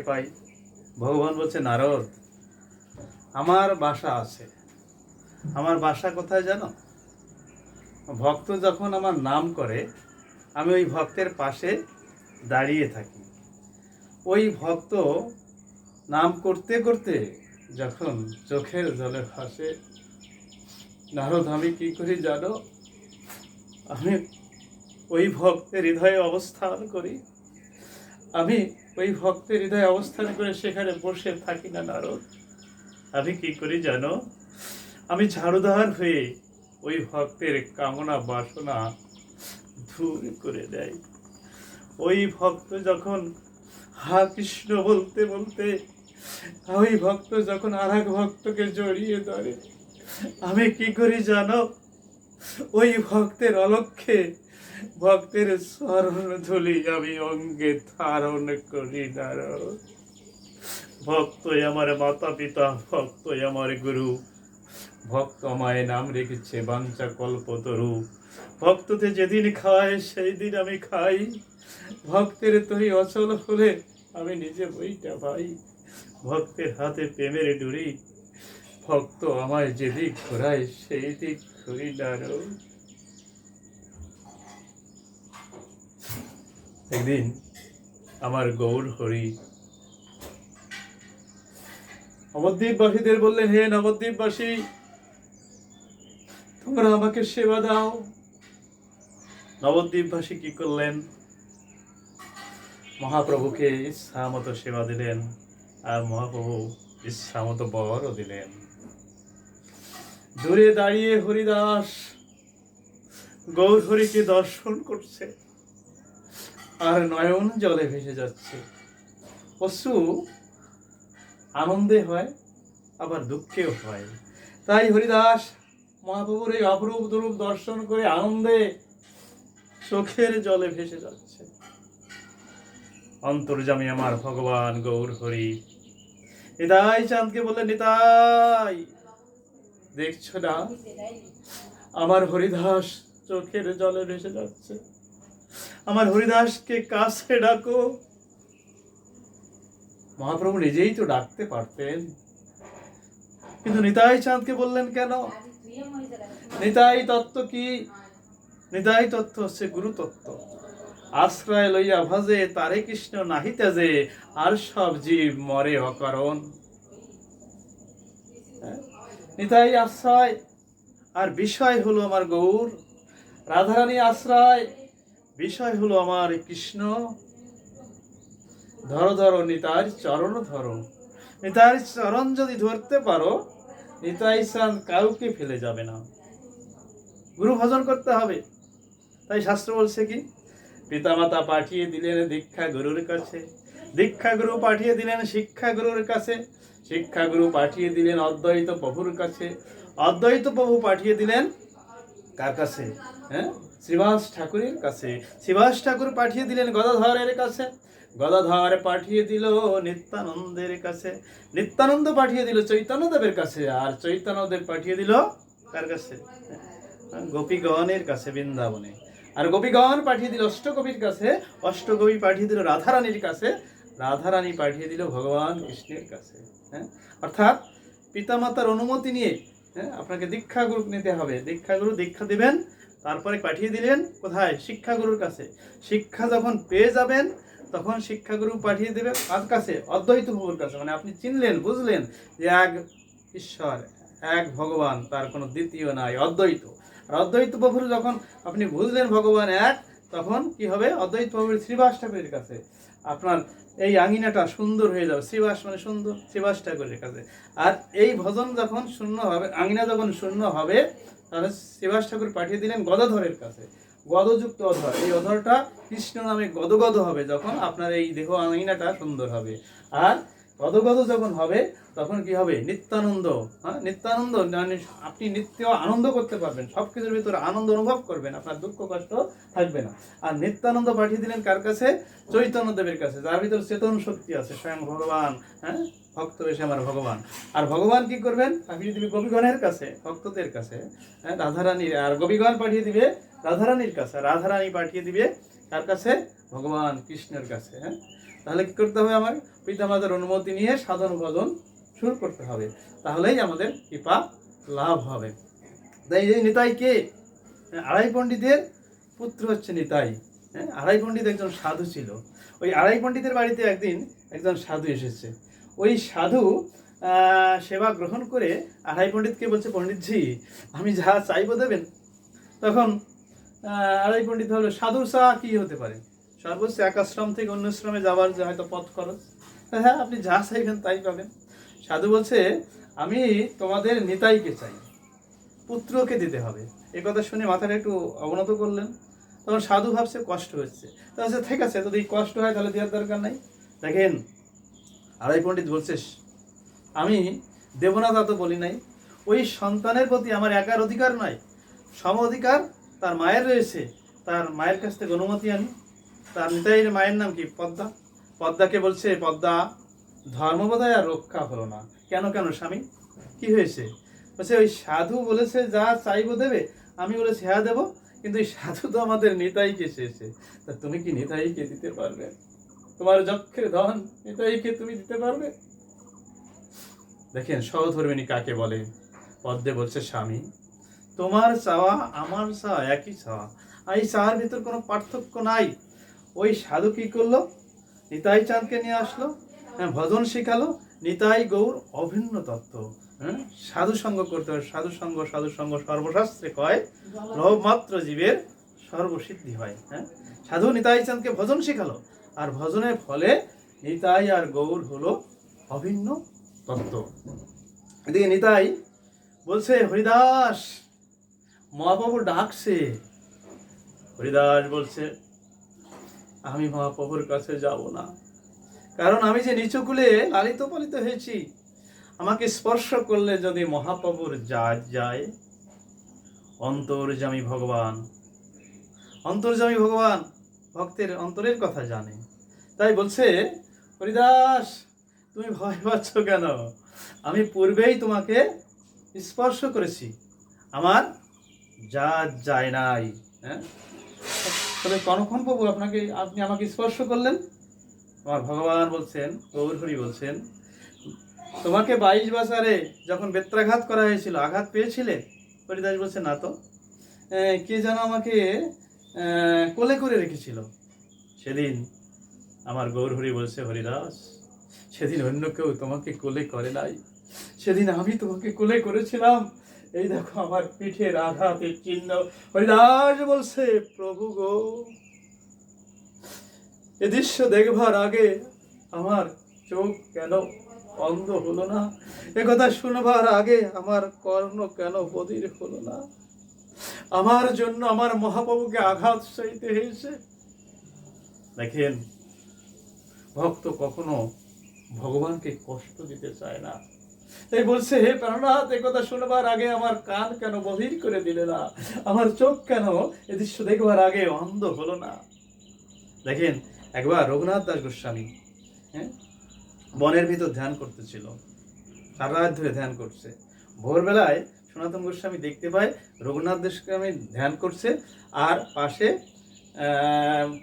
পাই। ভগবান বলছে, নারদ, আমার বাসা আছে। আমার বাসা কোথায় জানো? ভক্ত যখন আমার নাম করে, আমি ওই ভক্তের পাশে দাঁড়িয়ে থাকি। ওই ভক্ত নাম করতে করতে যখন চোখের জলে ভাসে, নারদ, আমি কি করি জানো? আমি ওই ভক্তের হৃদয়ে অবস্থান করি। আমি ওই ভক্তের হৃদয়ে অবস্থান করে সেখানে বসে থাকি না নারদ। আমি কি করি জানো? আমি ঝাড়ুদার হয়ে ওই ভক্তের কামনা বাসনা দূর করে দেয়। ওই ভক্ত যখন হা কৃষ্ণ বলতে বলতে, ওই ভক্ত যখন আর এক ভক্তকে জড়িয়ে ধরে, আমি কি করি জানো? ওই ভক্তের অলক্ষ্যে ভক্তের চরণ ধুলি আমি অঙ্গে ধারণ করি নারদ। ভক্তই আমার মাতা পিতা, ভক্তই আমার গুরু। ভক্ত আমায় নাম রেখেছে বাঞ্ছা কল্পতরু। ভক্ততে যেদিন খায় সেই দিন আমি খাই। ভক্তের তরি অচল হলে আমি নিজে বইটা পাই। ভক্তের হাতে প্রেমের ডুরি, ভক্ত আমায় যেদিক ঘোরায় সেই দিক ঘুরি নারদ। একদিন আমার গৌর হরি নবদ্বীপবাসীদের বললেন, হে নবদ্বীপবাসী, তোমরা আমাকে সেবা দাও। নবদ্বীপবাসী কি করলেন? মহাপ্রভুকে ইচ্ছা মতো সেবা দিলেন, আর মহাপ্রভু ইচ্ছা মতো বরও দিলেন। দূরে দাঁড়িয়ে হরিদাস গৌর হরিকে দর্শন করছে, আর নয়ন জলে ভেসে যাচ্ছে। অশ্রু আনন্দে হয়, আবার দুঃখেও হয়। তাই হরিদাস মহাপ্রভুর এই অপরূপ রূপ দর্শন করে আনন্দে চোখের জলে ভেসে যাচ্ছে। অন্তর্যামী আমার ভগবান গৌর হরি নিতাই চাঁদকে বললেন, নিতাই, দেখছো না আমার হরিদাস চোখের জলে ভেসে যাচ্ছে, আমার হরিদাসকে কাছে ডাকো। মহাপ্রভু নিজেই তো ডাকতে পারতেন, কিন্তু নিতাই চাঁদকে বললেন কেন? নিতাই তত্ত্ব কি? নিতাই তত্ত্ব হচ্ছে গুরু তত্ত্ব। আশ্রয় লইয়া ভজে তারে কৃষ্ণ নাহি তেজে, আর সব জীব মরে অকারণ। নিতাই আশ্রয়, আর বিষয় হলো আমার গৌর। রাধারানী আশ্রয়, বিষয় হলো আমার কৃষ্ণ। ধরো ধরো নিতাই চরণ ধরো। নিতাই চরণ যদি ধরতে পারো, নিতাই চাঁদ কাউকে ফেলে যাবে না। গুরু ভজন করতে হবে। তাই শাস্ত্র বলছে কি? পিতামাতা পাঠিয়ে দিলেন দীক্ষা গুরুর কাছে, দীক্ষা গুরু পাঠিয়ে দিলেন শিক্ষা গুরুর কাছে, শিক্ষা গুরু পাঠিয়ে দিলেন অদ্বৈত প্রভুর কাছে, অদ্বৈত প্রভু পাঠিয়ে দিলেন কার কাছে? শ্রীবাস ঠাকুরের কাছে। শ্রীবাস ঠাকুর পাঠিয়ে দিলেন গদাধরের কাছে, গদাধর পাঠিয়ে দিল নিত্যানন্দের কাছে, নিত্যানন্দ পাঠিয়ে দিল চৈতন্যদেবের কাছে, আর চৈতন্যদেব পাঠিয়ে দিল কার কাছে? গোপীগণের কাছে বৃন্দাবনে। আর গোপীগণ পাঠিয়ে দিল অষ্টকবির কাছে, অষ্টকবি পাঠিয়ে দিল রাধারানীর কাছে, রাধারানী পাঠিয়ে দিল ভগবান কৃষ্ণের কাছে। অর্থাৎ পিতামাতার অনুমতি নিয়ে আপনাকে দীক্ষাগুরু নিতে হবে। দীক্ষাগুরু দীক্ষা দিবেন, তারপরে পাঠিয়ে দিলেন কোথায়? শিক্ষাগুরুর কাছে। শিক্ষা যখন পেয়ে যাবেন, তখন শিক্ষাগুরু পাঠিয়ে দেবে কার কাছে? অদ্বৈত প্রভুর কাছে। মানে আপনি চিনলেন, বুঝলেন যে এক ঈশ্বর, এক ভগবান, তার কোনো দ্বিতীয় নাই, অদ্বৈত। আর অদ্বৈত প্রভুর যখন আপনি বুঝলেন ভগবান এক, তখন কি হবে? অদ্বৈত প্রভুর শ্রীবাস ঠাকুরের কাছে আপনার এই আঙিনাটা সুন্দর হয়ে যাবে। শ্রীবাস মানে সুন্দর, শ্রীবাস ঠাকুরের কাছে। আর এই ভজন যখন শূন্য হবে, আঙিনা যখন শূন্য হবে, তাহলে শ্রীবাস ঠাকুর পাঠিয়ে দিলেন গদাধরের কাছে। গদযুক্ত অধর, এই অধরটা কৃষ্ণ নামে গদগদ হবে যখন আপনার এই দেহ আঙিনাটা সুন্দর হবে। আর গদগদ যখন হবে, তখন কি হবে? নিত্যানন্দ। নিত্যানন্দ মানে আপনি নিত্য আনন্দ করতে পারবেন, সবকিছুর ভিতরে আনন্দ অনুভব করবেন, আপনার দুঃখ কষ্ট থাকবে না। আর নিত্যানন্দ পাঠিয়ে দিলেন কার কাছে? চৈতন্যদেবের কাছে, যার ভিতরে চেতন শক্তি আছে, স্বয়ং ভগবান। ভক্ত এসে আমার ভগবান। আর ভগবান কি করবেন? পাঠিয়ে দিবে গোপীগণের কাছে, ভক্তদের কাছে। রাধারানী, আর গোপীগণ পাঠিয়ে দিবে রাধারানীর কাছে, রাধারানী পাঠিয়ে দিবে কার কাছে? ভগবান কৃষ্ণের কাছে। তাহলে কি করতে হবে? আমার পিতামাতার অনুমতি নিয়ে সাধন ভজন শুরু করতে হবে, তাহলেই আমাদের কৃপা লাভ হবে। তাই এই নিতাই কে? আড়াই পণ্ডিতের পুত্র হচ্ছে নিতাই। হ্যাঁ, আড়াই পণ্ডিত একজন সাধু ছিল। ওই আড়াই পণ্ডিতের বাড়িতে একদিন একজন সাধু এসেছে। ওই সাধু সেবা গ্রহণ করে আড়াই পণ্ডিতকে বলছে, পণ্ডিতজি আমি যা চাইবো দেবেন? তখন আড়াই পণ্ডিত হলো, সাধুর চা কি হতে পারে? সর্বোচ্চ এক আশ্রম থেকে অন্য আশ্রমে যাওয়ার যে হয়তো পথ খরচ। হ্যাঁ, আপনি যা চাইবেন তাই পাবেন। সাধু বলছে, আমি তোমাদের নিতাইকে চাই, পুত্রকে দিতে হবে। এই কথা শুনে মাথাটা একটু অবনত করলেন। তখন সাধু ভাবছে কষ্ট হচ্ছে, তাহলে ঠিক আছে, যদি কষ্ট হয় তাহলে দেওয়ার দরকার নাই। দেখেন, আড়াই পণ্ডিত বলছিস আমি দেব না তা তো বলি নাই। ওই সন্তানের প্রতি আমার একার অধিকার নয়, সম অধিকার তার মায়ের রয়েছে। তার মায়ের কাছ থেকে অনুমতি আনি। তার নিতাইয়ের মায়ের নাম কি? পদ্মা। পদ্মাকে বলছে, পদ্মা ধর্মবোধয় আর রক্ষা হলো না। কেন কেন স্বামী, কি হয়েছে? বলছে, ওই সাধু বলেছে যা চাইবো দেবে। আমি বলেছি হ্যাঁ দেবো, কিন্তু এই সাধু তো আমাদের নিতাইকে চেয়েছে। তা তুমি কি নিতাইকে দিতে পারবে? তোমার যক্ষের ধন নিতাইকে তুমি দিতে পারবে? দেখেন সহধর্মিণী কাকে বলে। পদ্মে বলছে, স্বামী তোমার চাওয়া আমার চাওয়া একই চাওয়া, এই চাওয়ার ভিতর কোনো পার্থক্য নাই। ওই সাধু কি করলো? নিতাই চাঁদকে নিয়ে আসলো, হ্যাঁ, ভজন শিখালো। নিতাই গৌর অভিন্ন তত্ত্ব। হ্যাঁ, সাধু সঙ্গ করতে হবে। সাধু সঙ্গ সর্বশাস্ত্রে কয়, লোভ মাত্র জীবের সর্বসিদ্ধি হয়। হ্যাঁ, সাধু নিতাই চাঁদকে ভজন শিখালো, আর ভজনের ফলে নিতাই আর গৌর হলো অভিন্ন তত্ত্ব। এদিকে নিতাই বলছে, হরিদাস মহাপ্রভু ডাকছে। হরিদাস বলছে, আমি মহাপ্রভুর কাছে যাব না, কারণ আমি যে নিচুকুলে লালিত পালিত হয়েছি, আমাকে স্পর্শ করলে যদি মহাপ্রভুর জাত যায়। অন্তর্যামী ভগবান, অন্তর্যামী ভগবান ভক্তের অন্তরের কথা জানে। তাই বলছে, হরিদাস তুমি ভয় পাচ্ছ কেন? আমি পূর্বেই তোমাকে স্পর্শ করেছি, আমার জাত যায় নাই। হ্যাঁ, তবে কনক্ষণ প্রভু আপনি আমাকে স্পর্শ করলেন? আমার ভগবান বলছেন, গৌর হরি বলছেন, তোমাকে 22 বছরে যখন বেত্রাঘাত করা হয়েছিল, আঘাত পেয়েছিলে? হরিদাস বলছে, না তো। কে যেন আমাকে কোলে করে রেখেছিল সেদিন। আমার গৌর হরি বলছে, হরিদাস সেদিন অন্য কেউ তোমাকে কোলে করে নাই, সেদিন আমি তোমাকে কোলে করেছিলাম। এই দেখো আমার পিঠের আঘাতের চিহ্ন। হরিদাস বলছে, প্রভু গো, এ দৃশ্য দেখবার আগে আমার চোখ কেন অন্ধ হলো না? এ কথা শুনবার আগে আমার কর্ণ কেন বধির হলো না? আমার জন্য আমার মহাপ্রভুকে আঘাত সইতে হয়েছে। দেখেন, ভক্ত কখনো ভগবানকে কষ্ট দিতে চায় না। তাই বলছে, হে প্রাণনাথ, এ কথা শুনবার আগে আমার কান কেন বধির করে দিলে না? আমার চোখ কেন এ দৃশ্য দেখবার আগে অন্ধ হলো না? দেখেন, একবার রঘুনাথ দাস গোস্বামী, হ্যাঁ, বনের ভিতর ধ্যান করতেছিল, সারা রাত ধরে ধ্যান করছে। ভোরবেলায় সনাতন গোস্বামী দেখতে পায় রঘুনাথ গোস্বামী ধ্যান করছে, আর পাশে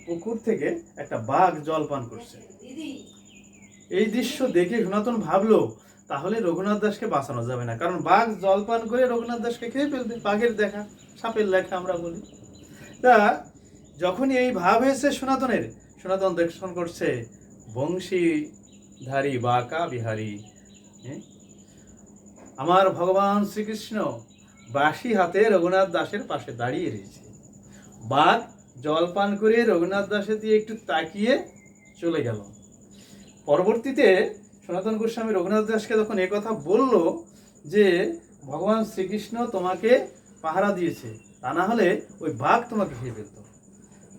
পুকুর থেকে একটা বাঘ জল পান করছে। এই দৃশ্য দেখে সনাতন ভাবলো, তাহলে রঘুনাথ দাসকে বাঁচানো যাবে না, কারণ বাঘ জল পান করে রঘুনাথ দাসকে খেয়ে ফেলবে। বাঘের দেখা, সাপের লেখা আমরা বলি। তা যখনই এই ভাব হয়েছে সনাতনের, সনাতন দর্শন করছে বংশীধারী বাঁকা বিহারী। আমার ভগবান শ্রীকৃষ্ণ বাঁশি হাতে রঘুনাথ দাসের পাশে দাঁড়িয়ে রয়েছে। বাঘ জল পান করে রঘুনাথ দাসের দিয়ে একটু তাকিয়ে চলে গেল। পরবর্তীতে সনাতন গোস্বামী রঘুনাথ দাসকে যখন কথা বলল যে ভগবান শ্রীকৃষ্ণ তোমাকে পাহারা দিয়েছে, তা না হলে ওই বাঘ তোমাকে খেয়ে ফেলত,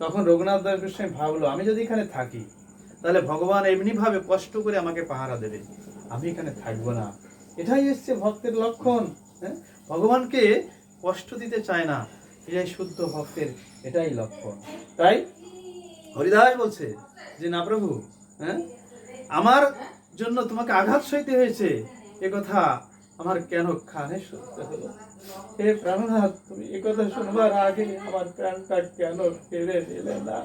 তখন রঘুনাথ দাস গোস্বামী ভাবলো, আমি যদি এখানে থাকি তাহলে ভগবান এমনিভাবে কষ্ট করে আমাকে পাহারা দেবে, আমি এখানে থাকবো না। এটাই হচ্ছে ভক্তের লক্ষণ। হ্যাঁ, ভগবানকে কষ্ট দিতে চায় না, এটাই শুদ্ধ ভক্তের, এটাই লক্ষণ। তাই হরিদাস বলছে যে, না প্রভু, হ্যাঁ, আমার জন্য তোমাকে আঘাত সইতে হয়েছে, এ কথা আমার কেন কানে শুনতে হলো? হে প্রাণনাথ, তুমি এ কথা শুনবার আগে আমার প্রাণটা কেন ফেলে দিলে না?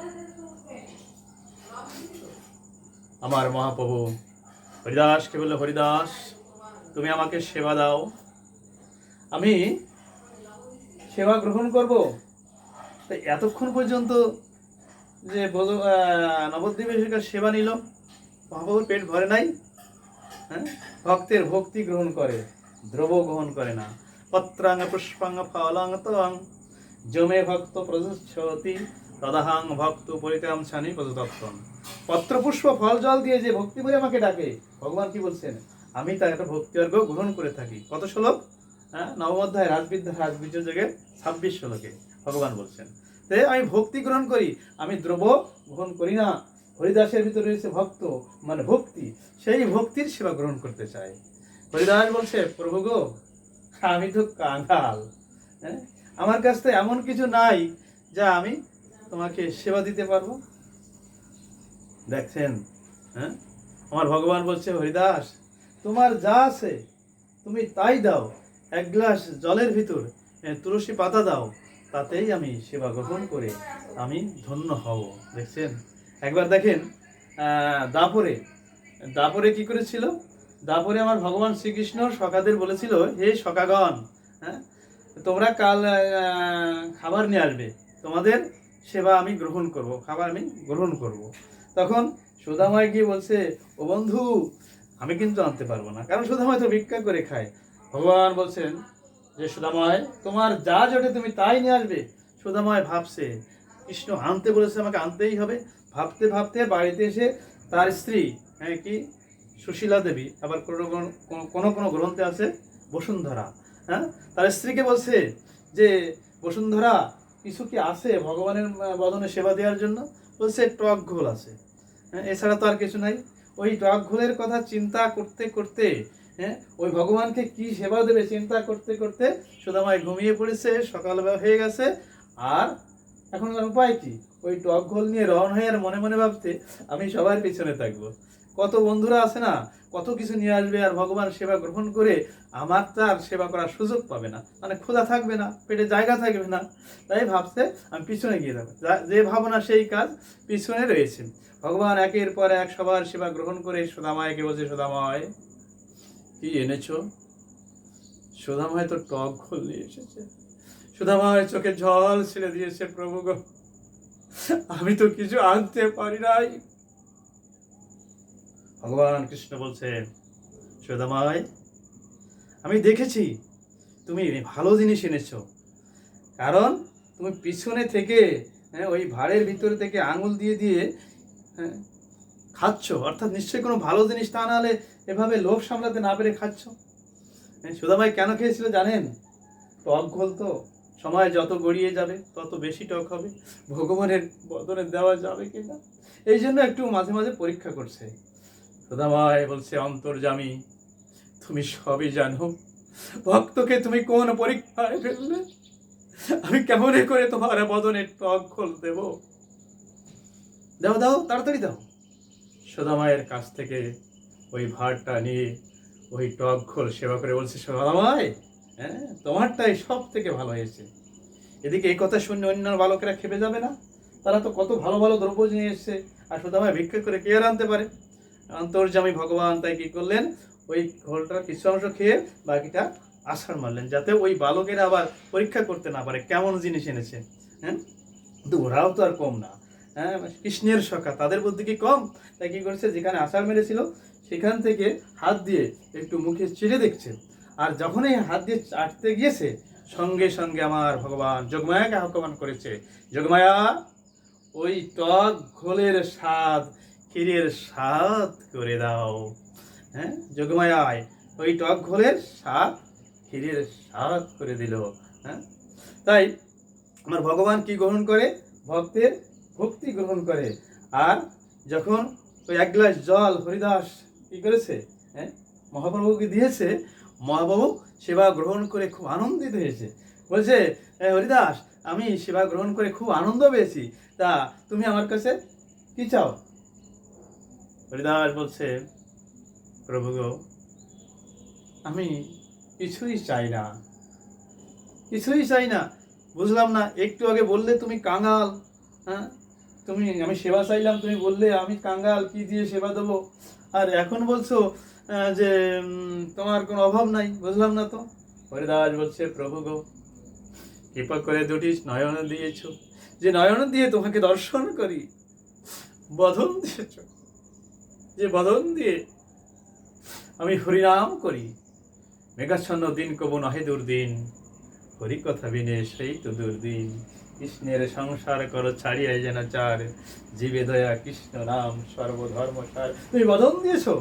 আমার মহাপ্রভু হরিদাসকে বললো, হরিদাস তুমি আমাকে সেবা দাও, আমি সেবা গ্রহণ করব। তো এতক্ষণ পর্যন্ত যে নবদ্বীপের সেবা নিল, মহাপ্রভুর পেট ভরে নাই। হ্যাঁ, ভক্তের ভক্তি গ্রহণ করে, দ্রব্য গ্রহণ করে না। পত্রাঙ্গ পুষ্পাঙ্গ ফলাঙ্গ তং জমে ভক্ত প্রযচ্ছতি তদাহাং ভক্ত পরিতাম ছানি পদতত্ত্বম। পত্র পুষ্প ফল জল দিয়ে যে ভক্তি করে আমাকে ডাকে, ভগবান কি বলছেন, আমি তার একটা ভক্তি অর্ঘ্য গ্রহণ করে থাকি। কত শ্লোক? নবম অধ্যায় রাজবীর্য যোগে 26 শ্লোকে ভগবান বলছেন। তাই আমি ভক্তি গ্রহণ করি, আমি দ্রব্য গ্রহণ করি না। হরিদাসের ভিতরে রয়েছে ভক্ত, মানে ভক্তি, সেই ভক্তির সেবা গ্রহণ করতে চাই। হরিদাস বলছে, প্রভু গো, আমি তো কাঙাল, হ্যাঁ, আমার কাছ থেকে এমন কিছু নাই যা আমি তোমাকে সেবা দিতে পারবো। দেখছেন, হ্যাঁ, আমার ভগবান বলছে, হরিদাস তোমার যা আছে তুমি তাই দাও, এক গ্লাস জলের ভিতর তুলসী পাতা দাও, তাতেই আমি সেবা গ্রহণ করে আমি ধন্য হব। দেখছেন, একবার দেখেন দাপরে কি করেছিল, দাপরে আমার ভগবান শ্রীকৃষ্ণ সখাদের বলেছিল, হে সখাগণ, হ্যাঁ, তোমরা কাল খাবার নিয়ে আসবে, তোমাদের সেবা আমি গ্রহণ করব, খাবার আমি গ্রহণ করব। তখন সুদামায় গিয়ে বলছে, ও বন্ধু, আমি কিন্তু আনতে পারবো না, কারণ সুদামায় তো ভিক্ষা করে খায়। ভগবান বলছেন যে, সুদামায় তোমার যা জোটে তুমি তাই নিয়ে আসবে। সুদামায় ভাবছে, কৃষ্ণ আনতে বলেছে, আমাকে আনতেই হবে। ভাবতে ভাবতে বাড়িতে এসে তার স্ত্রী, হ্যাঁ, কি সুশীলা দেবী, আবার কোনো কোনো গ্রন্থে আছে বসুন্ধরা, হ্যাঁ, তার স্ত্রীকে বলছে যে, বসুন্ধরা কিছু কি আছে ভগবানের বদনে সেবা দেওয়ার জন্য? বলছে, টক ঘোল আছে, হ্যাঁ, এছাড়া তো আর কিছু নাই। ওই টক ঘোলের কথা চিন্তা করতে করতে, হ্যাঁ, ওই ভগবানকে কি সেবা দেবে চিন্তা করতে করতে সুদামায় ঘুমিয়ে পড়েছে, সকালবেলা হয়ে গেছে। আর এখন উপায় কি? ওই টক ঘোল নিয়ে রওনা হয়ে আর মনে মনে ভাবতে, আমি সবার পিছনে থাকবো। কত বন্ধুরা আছে না, কত কিছু নিয়ে আসবে, আর ভগবান সেবা গ্রহণ করে আমার তার সেবা করার সুযোগ পাবে না, মানে ক্ষুধা থাকবে না, পেটে জায়গা থাকবে না। তাই ভাবছে আমি পিছনে গিয়ে থাকবো, যে ভাবনা সেই কাজ পিছনে রয়েছে। ভগবান একের পর এক সবার সেবা গ্রহণ করে সুদামায়কে বলছে, সুদামায় কি এনেছো? সুদামায় তো টক ঘোল নিয়ে এসেছে। সুদামায় চোখে জল ছেড়ে দিয়েছে, প্রভু গো, আমি তো কিছু আনতে পারি নাই। ভগবান কৃষ্ণ বলছে, সুদামায় আমি দেখেছি তুমি ভালো জিনিস এনেছো, কারণ তুমি পিছনে থেকে, হ্যাঁ, ওই ভাড়ের ভিতর থেকে আঙুল দিয়ে দিয়ে, হ্যাঁ, খাচ্ছ, অর্থাৎ নিশ্চয়ই কোনো ভালো জিনিস, তা নাহলে এভাবে লোভ সামলাতে না পেরে খাচ্ছ। সুদামাই কেন খেয়েছিল জানেন? টক ঘোল তো সময় যত গড়িয়ে যাবে তত বেশি টক হবে, ভগবানের বদনে দেওয়া যাবে কিনা, এই জন্য একটু মাঝে মাঝে পরীক্ষা করছে। সুদামাই বলছে, অন্তর্যামী তুমি সবই জানো, ভক্তকে তুমি কোন পরীক্ষায় ফেললে, আমি কেমন করে তোমার বদনে টক ঘোল দেব? দাও দাও, তাড়াতাড়ি দাও। সুদামায়ের কাছ থেকে ওই ভাড়টা নিয়ে ওই টক ঘোল সেবা করে বলছে, সুদামায়, হ্যাঁ, তোমারটাই সব থেকে ভালো হয়েছে। এদিকে এই কথা শুনে অন্য বালকেরা খেপে যাবে না? তারা তো কত ভালো ভালো দ্রব্য নিয়ে এসছে, আর সুদামায় ভিক্ষা করে কে আর আনতে পারে? অন্তর্যামী ভগবান তাই কি করলেন, ওই ঘোলটার কিছু অংশ খেয়ে বাকিটা আছাড় মারলেন, যাতে ওই বালকেরা আবার পরীক্ষা করতে না পারে কেমন জিনিস এনেছে। হ্যাঁ, কিন্তু ওরাও তো আর কম না, হ্যাঁ, কৃষ্ণের সখা, তাদের বুদ্ধি কি কম? তাই কি করেছে, যেখানে আছাড় মেরেছিল সেখান থেকে হাত দিয়ে একটু মুখে চিড়ে দেখছে, আর যখনই হাত দিয়ে চাটতে গিয়েছে সঙ্গে সঙ্গে আমার ভগবান যোগমায়াকে আহ্বান করেছে, যোগমায়া ওই টক ঘোলের স্বাদ ক্ষীরের স্বাদ করে দাও। হ্যাঁ, যোগমায়ায় ওই টক ঘোলের স্বাদ ক্ষীরের স্বাদ করে দিল। হ্যাঁ, তাই আমার ভগবান কি গ্রহণ করে, ভক্তের ভক্তি গ্রহণ করে। আর যখন ওই এক গ্লাস জল হরিদাস কি করেছে, হ্যাঁ, মহাপ্রভুকে দিয়েছে, মহাপ্রভু সেবা গ্রহণ করে খুব আনন্দিত হয়েছে, বলছে, হরিদাস আমি সেবা গ্রহণ করে খুব আনন্দ পেয়েছি, তা তুমি আমার কাছে কি চাও? হরিদাস বলছে, প্রভু গো, আমি কিছুই চাই না, কিছুই চাই না। বুঝলাম না, একটু আগে বললে তুমি কাঙাল, হ্যাঁ, আমি সেবা চাইলাম, তুমি বললে আমি কাঙ্গাল, কি দিয়ে সেবা দেবো, আর এখন বলছো যে তোমার কোনো অভাব নাই, বুঝলাম না তো। হরিদাস বলছে, প্রভু গো, কৃপা করে দুটি নয়ন দিয়েছ, যে নয়ন দিয়ে তোমাকে দর্শন করি, বদন দিয়েছ, যে বদন দিয়ে আমি হরিনাম করি, মেঘাচ্ছন্ন দিন কবু নহে দুর্দিন, হরি কথা বিনে সেই তো দুর্দিন, কৃষ্ণের সংসার করো ছাড়িয়া যেন চার, জীবে দয়া কৃষ্ণ নাম সর্বধর্ম সার। তুমি বদন দিয়েছো,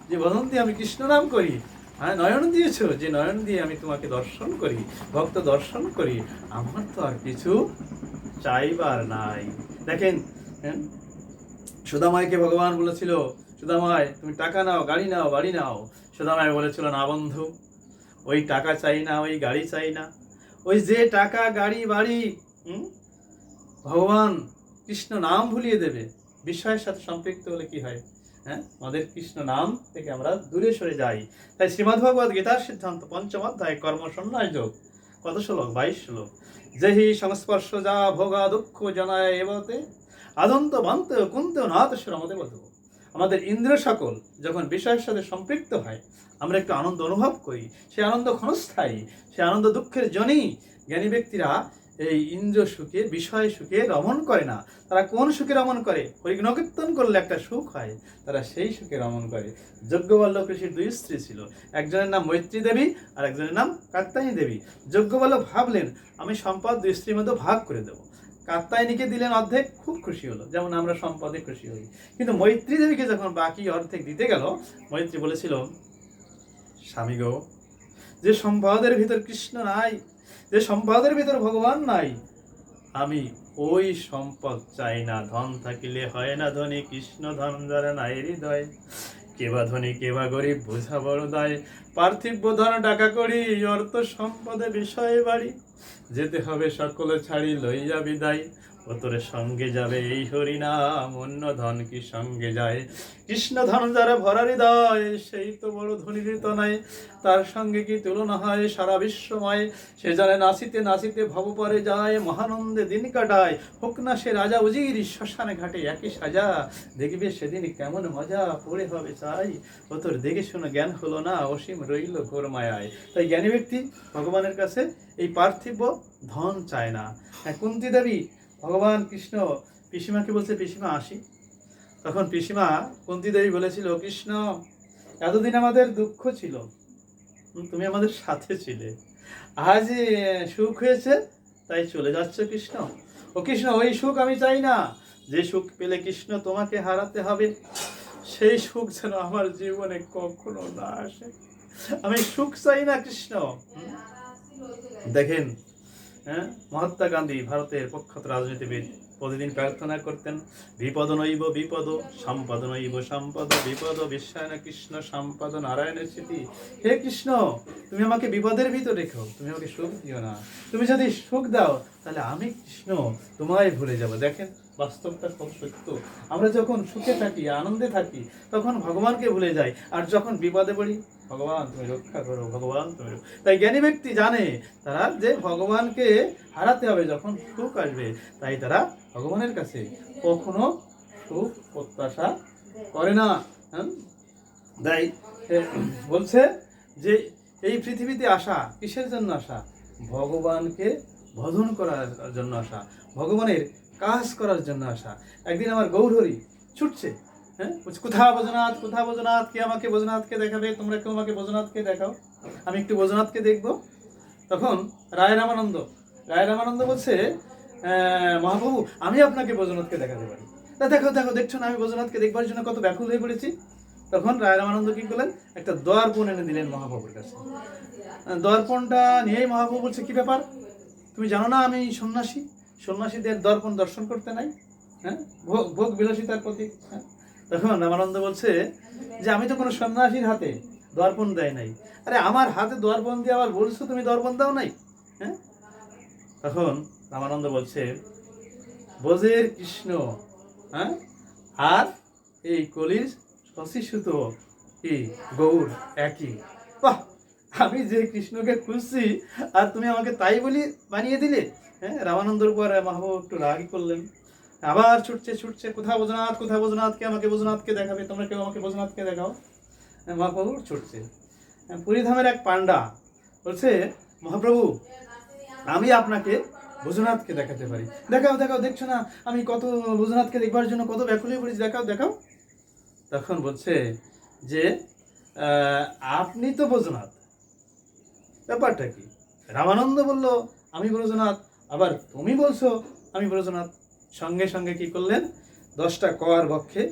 যে বদন দিয়ে আমি কৃষ্ণ নাম করি, হ্যাঁ নয়ন দিয়েছো, যে নয়ন দিয়ে আমি তোমাকে দর্শন করি, ভক্ত দর্শন করি, আমার তো আর কিছু চাইবার নাই। দেখেন, সুদামাইকে ভগবান বলেছিল, সুদামাই তুমি টাকা নাও, গাড়ি নাও, বাড়ি নাও। সুদামাই বলেছিল, না বন্ধু, ওই টাকা চাই না, ওই গাড়ি চাই না। ওই যে টাকা, গাড়ি, বাড়ি ভগবান কৃষ্ণ নাম ভুলিয়ে দেবে, বিষয়ের সাথে সম্পৃক্ত হলে কি হয়, হ্যাঁ আমাদের কৃষ্ণ নাম থেকে আমরা দূরে সরে যাই। তাই শ্রীমদ্ ভগবদ গীতার সিদ্ধান্ত ৫ম অধ্যায় কর্ম সন্ন্যাস যোগ, কত শ্লোক, ২২ শ্লোক, যেহি সংস্পর্শ যা ভোগা দুঃখ জনায় এবতে আদন্ত বান্ত কুন্ত নাথ শ্রমতে বধ। আমাদের ইন্দ্রিয় সকল যখন বিষয়ের সাথে সম্পৃক্ত হয়, আমরা একটু আনন্দ অনুভব করি, সে আনন্দ ক্ষণস্থায়ী, সে আনন্দ দুঃখের জনই। জ্ঞানী ব্যক্তিরা এই ইন্দ্রিয় সুখে, বিষয় সুখে রমণ করে না। তারা কোন সুখে রমণ করে? হরিগুণকীর্তন করলে একটা সুখ হয়, তারা সেই সুখে রমণ করে। যজ্ঞবল্লভ ঋষির 2 স্ত্রী ছিল, একজনের নাম মৈত্রী দেবী আর একজনের নাম কাত্যায়নী দেবী। যজ্ঞবল্লভ ভাবলেন, আমি সম্পদ 2 স্ত্রীর মধ্যে ভাগ করে দেবো। কাত্যায়নীকে দিলেন অর্ধেক, খুব খুশি হলো, যেমন আমরা সম্পদে খুশি হই। কিন্তু মৈত্রী দেবীকে যখন বাকি অর্ধেক দিতে গেল, মৈত্রী বলেছিল, স্বামী গো, যে সম্পদের ভিতর কৃষ্ণ নাই, যে সম্পদের ভিতর ভগবান নাই, আমি ওই সম্পদ চাই না। ধন থাকিলে হয় না ধনী, কৃষ্ণ ধন যারা নাই হৃদয়। কেবা ধনী কেবা গরিব বোঝা বড় দায়, পার্থিব ধন টাকা করি, অর্থ সম্পদে বিষয়ে বাড়ি। যেতে হবে সকলে ছাড়ি লইয়া বিদায়, ওতরে সঙ্গে যাবে এই হরিনাম, অন্য ধন কি সঙ্গে যায়। কৃষ্ণ ধন যারা ভরা হৃদয়, সেই তো বড় ধনী হৃত নাই, তার সঙ্গে কি তুলনা হয় সারা বিশ্বময়। সে জানে নাচিতে নাচিতে ভব পরে যায়, মহানন্দে দিন কাটায়, হোক না সে রাজা উজির, শ্মশানে ঘাটে একই সাজা। দেখবে সেদিন কেমন মজা পড়ে হবে চাই, ও তোর দেখে শুনে জ্ঞান হলো না, অসীম রইল ঘোর মায়ায়। তাই জ্ঞানী ব্যক্তি ভগবানের কাছে এই পার্থিব ধন চায় না। হ্যাঁ, কুন্তী দেবী ভগবান কৃষ্ণ পিসিমাকে বলছে, পিসিমা আসি। তখন পিসিমা কুন্তী দেবী বলেছিল, কৃষ্ণ এতদিন আমাদের দুঃখ ছিল, তুমি আমাদের সাথে ছিলে, আজ সুখ হয়েছে তাই চলে যাচ্ছ কৃষ্ণ। ও কৃষ্ণ, ওই সুখ আমি চাই না, যে সুখ পেলে কৃষ্ণ তোমাকে হারাতে হবে, সেই সুখ যেন আমার জীবনে কখনো না আসে। আমি সুখ চাই না কৃষ্ণ। দেখেন, হ্যাঁ, মহাত্মা গান্ধী ভারতের প্রখ্যাত রাজনীতিবিদ প্রতিদিন প্রার্থনা করতেন, বিপদ নৈব বিপদ, সম্পদ নৈব সম্পদ, বিপদ বিশ্বায়ন কৃষ্ণ, সম্পদ নারায়ণের স্মৃতি। হে কৃষ্ণ, তুমি আমাকে বিপদের ভিতর রেখো, তুমি আমাকে সুখ দিও না। তুমি যদি সুখ দাও তাহলে আমি কৃষ্ণ তোমায় ভুলে যাব। দেখেন বাস্তবটা কত সত্য। আমরা যখন সুখে থাকি, আনন্দে থাকি, তখন ভগবানকে ভুলে যাই, আর যখন বিপদে পড়ি, ভগবান তুমি রক্ষা করো, ভগবান তুমি। তাই জ্ঞানী ব্যক্তি জানে তারা যে ভগবানকে হারাতে হবে যখন সুখ আসবে, তাই তারা ভগবানের কাছে কখনো সুখ প্রত্যাশা করে না। তাই বলছে যে এই পৃথিবীতে আসা কিসের জন্য আসা? ভগবানকে ভজন করার জন্য আসা, ভগবানের কাজ করার জন্য আসা। একদিন আমার গৌরহরি ছুটছে, হ্যাঁ, কোথা বজনাথ, কোথা বজনাথ, কে আমাকে বজনাথকে দেখাবে, তোমরা কেউ আমাকে বজনাথকে দেখাও, আমি একটু বজনাথকে দেখবো। তখন রায় রামানন্দ বলছে, মহাপ্রভু আমি আপনাকে বজনাথকে দেখাতে পারি। তা দেখো দেখো, দেখছো না আমি বজনাথকে দেখবার জন্য কত ব্যাকুল হয়ে পড়েছি। তখন রায় রামানন্দ কি করলেন, একটা দর্পণ এনে দিলেন মহাপ্রভুর কাছে। দর্পণটা নিয়েই মহাপ্রভু বলছে, কি ব্যাপার, তুমি জানো না আমি সন্ন্যাসী, সন্ন্যাসীদের দর্পণ দর্শন করতে নাই, হ্যাঁ, ভোগ বিলাসিতার প্রতীক। হ্যাঁ, তখন রামানন্দ বলছে যে আমি তো কোনো সন্ন্যাসীর হাতে দর্পণ দেয় নাই। আরে আমার হাতে দর্পণ দিয়ে আবার বলছো তুমি দর্পণ দাও নাই? হ্যাঁ, তখন রামানন্দ বলছে, ব্রজের কৃষ্ণ, হ্যাঁ, আর এই কলির শশীসুত কি গৌর একই। বাহ, আমি যে কৃষ্ণকে খুঁজছি আর তুমি আমাকে তাই বলি বানিয়ে দিলে। হ্যাঁ, রামানন্দর উপর মহাপ্রভু একটু রাগই করলেন। আবার ছুটছে ছুটছে, কোথাও বোঝনাথ, কোথাও বোঝনাথ, কে আমাকে বোঝনাথকে দেখাবে, তোমরা কেউ আমাকে বোঝনাথকে দেখাও। মহাপ্রভু ছুটছে। পুরীধামের এক পান্ডা বলছে, মহাপ্রভু আমি আপনাকে বোঝনাথকে দেখাতে পারি, দেখাও দেখাও, দেখছো না আমি কত বোঝনাথকে দেখবার জন্য কত ব্যাকুল হয়ে পড়েছি, দেখাও দেখাও। তখন বলছে যে আপনি তো বোঝনাথ, ব্যাপারটা কি? রামানন্দ বলল আমি ব্রজনাথ, আবার তুমি বলছো আমি ব্রজনাথ। সঙ্গে সঙ্গে কি করলেন, 10টা কর বক্ষে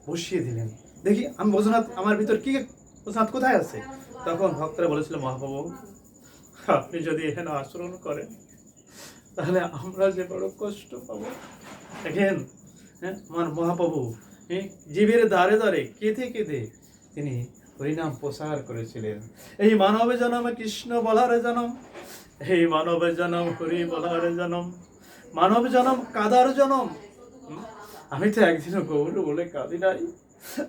বসিয়ে দিলেন, দেখি আমি ব্রজনাথ, আমার ভিতর কি ব্রজনাথ কোথায় আছে? তখন ভক্তরা বলেছিল, মহাপ্রভু আপনি যদি এখানে আচরণ করেন তাহলে আমরা যে বড় কষ্ট পাবো। দেখেন আমার মহাপ্রভু জীবের দ্বারে দ্বারে কেঁদে কেঁদে তিনি হরিনাম প্রচার করেছিলেন। এই মানবে জনম কৃষ্ণ বলার জনম, এই মানবে জনম হরি বলার জনম, মানব জনম কাদার জনম। আমি তো একদিনও গৌর বলে কাঁদি নাই,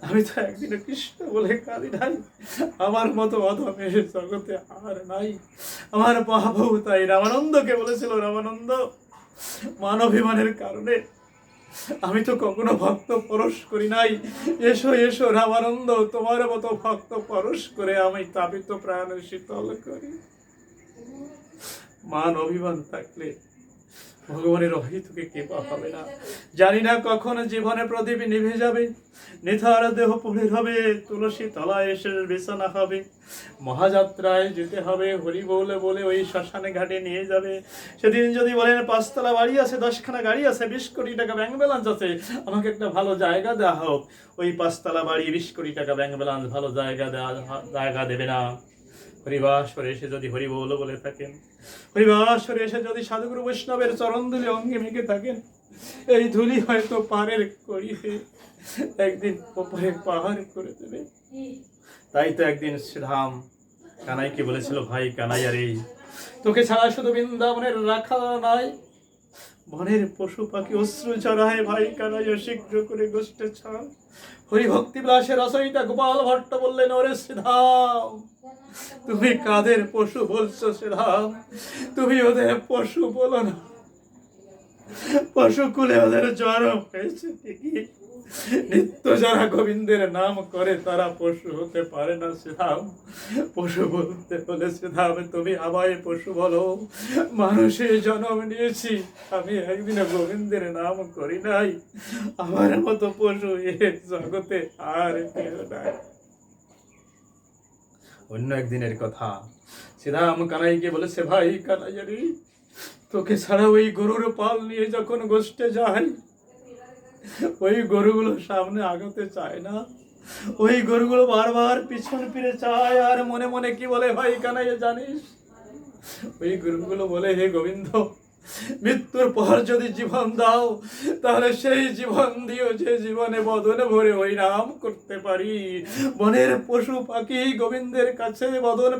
আমি তো একদিনও কৃষ্ণ বলে কাঁদি নাই, আমার মতো অধমের জগতে আর নাই। আমার মহাপ্রভু তাই রামানন্দকে বলেছিল, রামানন্দ মানবিমানের কারণে আমি তো কখনো ভক্ত পরশ করি নাই, এসো এসো রামানন্দ, তোমার মতো ভক্ত পরশ করে আমি তাপিত প্রাণ শীতল করি। মান অভিমান থাকলে ভগবানের অহিতকে কে পাবে না। জানি না কখন জীবনে প্রদীপ নিভে যাবে, নিথার দেহ পড়ে হবে, তুলসী তলায় এসে বিছানা হবে, মহাযাত্রায় যেতে হবে, হরি বলে বলে ওই শ্মশানে ঘাটে নিয়ে যাবে। সেদিন যদি বলেন 5তলা বাড়ি আছে, 10খানা গাড়ি আছে, 20 কোটি টাকা ব্যাংক ব্যালেন্স আছে, আমাকে একটা ভালো জায়গা দেওয়া হোক, ওই 5তলা বাড়ি, 20 কোটি টাকা ব্যাংক ব্যালেন্স, ভালো জায়গা দেবে না। হরিবাসরে এসে যদি হরি বলে থাকেন, হরিবাসরে এসে যদি সাধুগুরু বৈষ্ণবের চরণ ধুলি অঙ্গে মেখে থাকেন, এই ধুলি হয়তো পাহাড়ের করিয়ে একদিন ওপরে পাহাড় করে দেবে। তাই তো একদিন শ্রীধাম কানাইকে বলেছিল, ভাই কানাইয়া রে, তোকে ছাড়া শুধু বৃন্দাবনের রাখা নাই, বনের পশু পাখি অশ্রু ঝরায়, ভাই কানাইয়া শীঘ্র করে গোষ্ঠে ছাড়। হরিভক্তি বিলাসের রচয়িতা গোপাল ভট্ট বললেন, ওরে শ্রীধাম তুমি কাদের পশু বলছো শ্রীধাম, তুমি ওদের পশু বলো না, পশু কুলে ওদের জ্বর হয়েছে ঠিকই, নিত্য যারা গোবিন্দের নাম করে তারা পশু হতে পারে না শ্রীধাম। পশু বলতে হলে শ্রীধাম তুমি আমায় পশু বলো, মানুষের জন্ম নিয়েছি, আমি একদিন গোবিন্দের নাম করি নাই, আমার মতো পশু এ জগতে আর কেউ নাই। অন্য একদিনের কথা, শ্রীরাম কানাইকে বলেছে, ভাই কানাইয়ারি, তোকে ছাড়া ওই গরুর পাল নিয়ে যখন গোষ্ঠে যাই, ওই গরুগুলো সামনে আগাতে চায় না, ওই গরুগুলো বারবার পিছন ফিরে চায়, আর মনে মনে কি বলে ভাই কানাইয়া জানিস? ওই গরুগুলো বলে, হে গোবিন্দ, মৃত্যুর পর যদি জীবন দাও তাহলে সেই জীবন দিও যে জীবনে বদনে ভরে ওই নাম করতে পারি। বনের পশু পাখি গোবিন্দের কাছে বদন